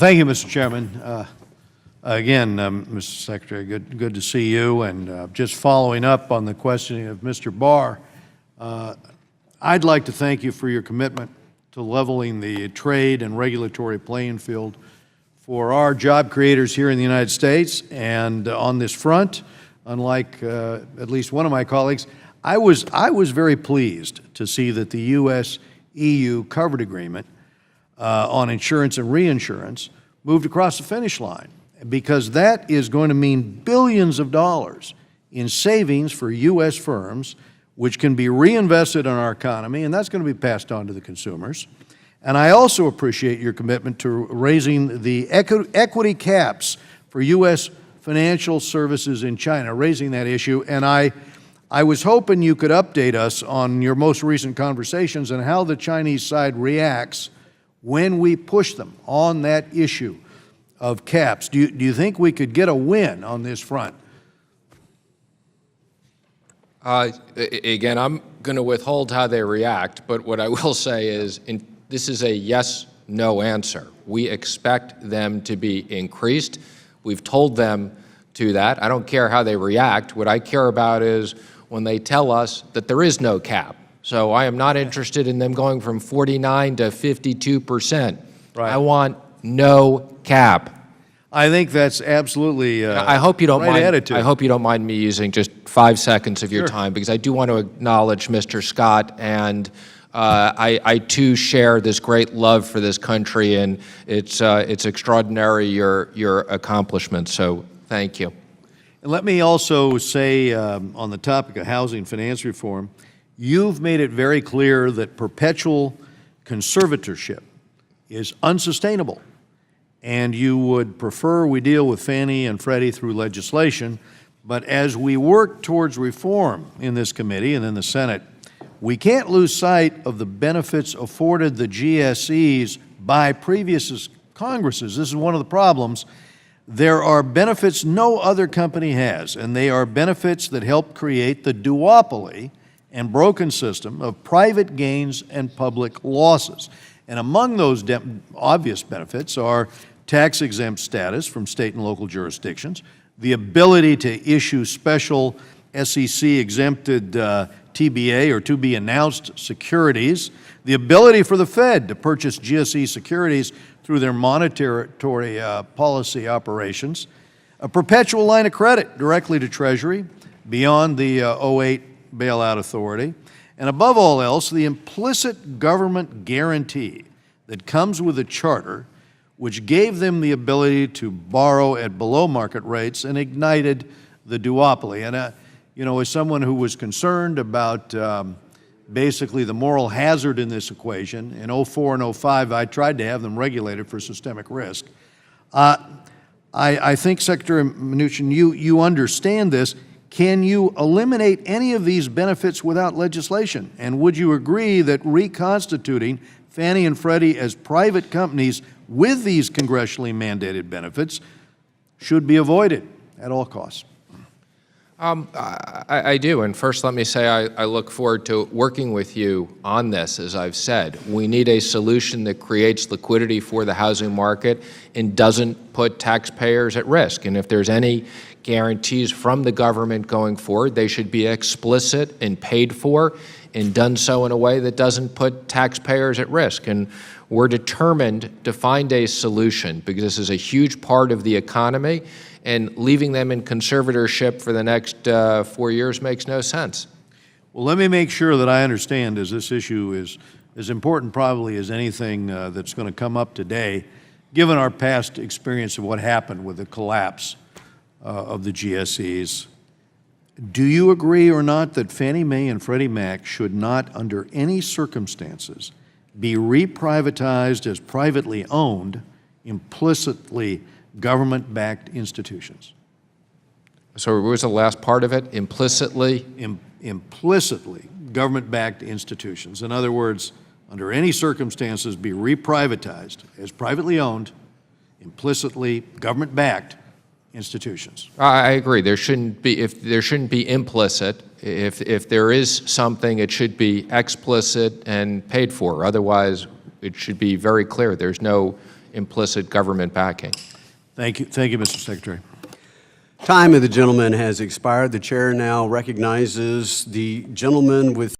Thank you, Mr. Chairman. Again, Mr. Secretary, good to see you. And just following up on the questioning of Mr. Barr, I'd like to thank you for your commitment to leveling the trade and regulatory playing field for our job creators here in the United States. And on this front, unlike at least one of my colleagues, I was very pleased to see that the U.S.-EU covered agreement on insurance and reinsurance moved across the finish line, because that is going to mean billions of dollars in savings for U.S. firms, which can be reinvested in our economy, and that's going to be passed on to the consumers. And I also appreciate your commitment to raising the equity caps for U.S. financial services in China, raising that issue. And I was hoping you could update us on your most recent conversations and how the Chinese side reacts when we push them on that issue of caps. Do you think we could get a win on this front? Again, I'm going to withhold how they react, but what I will say is this is a yes-no answer. We expect them to be increased. We've told them to that. I don't care how they react. What I care about is when they tell us that there is no cap. So I am not interested in them going from 49 to 52%. Right. I want no cap. I think that's absolutely I hope you don't right mind. attitude. I hope you don't mind me using just 5 seconds of your time, because I do want to acknowledge Mr. Scott, and I too share this great love for this country, and it's extraordinary your accomplishments. So thank you. And let me also say on the topic of housing finance reform, you've made it very clear that perpetual conservatorship is unsustainable, and you would prefer we deal with Fannie and Freddie through legislation. But as we work towards reform in this committee and in the Senate, we can't lose sight of the benefits afforded the GSEs by previous Congresses. This is one of the problems. There are benefits no other company has, and they are benefits that help create the duopoly and broken system of private gains and public losses. And among those obvious benefits are tax-exempt status from state and local jurisdictions, the ability to issue special SEC-exempted TBA or to-be-announced securities, the ability for the Fed to purchase GSE securities through their monetary policy operations, a perpetual line of credit directly to Treasury beyond the 08 bailout authority, and above all else, the implicit government guarantee that comes with a charter which gave them the ability to borrow at below market rates and ignited the duopoly. And you know, as someone who was concerned about basically the moral hazard in this equation, in 04 and 05, I tried to have them regulated for systemic risk. I think, Secretary Mnuchin, you understand this. Can you eliminate any of these benefits without legislation? And would you agree that reconstituting Fannie and Freddie as private companies with these congressionally mandated benefits should be avoided at all costs? I do, and first let me say I look forward to working with you on this. As I've said, we need a solution that creates liquidity for the housing market and doesn't put taxpayers at risk. And if there's any guarantees from the government going forward, they should be explicit and paid for, and done so in a way that doesn't put taxpayers at risk. And we're determined to find a solution, because this is a huge part of the economy, and leaving them in conservatorship for the next 4 years makes no sense. Well, let me make sure that I understand, as this issue is as important probably as anything that's going to come up today, given our past experience of what happened with the collapse of the GSEs. Do you agree or not that Fannie Mae and Freddie Mac should not, under any circumstances, be reprivatized as privately owned, implicitly government-backed institutions? So what was the last part of it? Implicitly? Implicitly government-backed institutions. In other words, under any circumstances, be reprivatized as privately owned, implicitly government-backed institutions. I agree. There shouldn't be implicit. If there is something, it should be explicit and paid for. Otherwise, it should be very clear. There's no implicit government backing. Thank you, Mr. Secretary. Time of the gentleman has expired. The chair now recognizes the gentleman with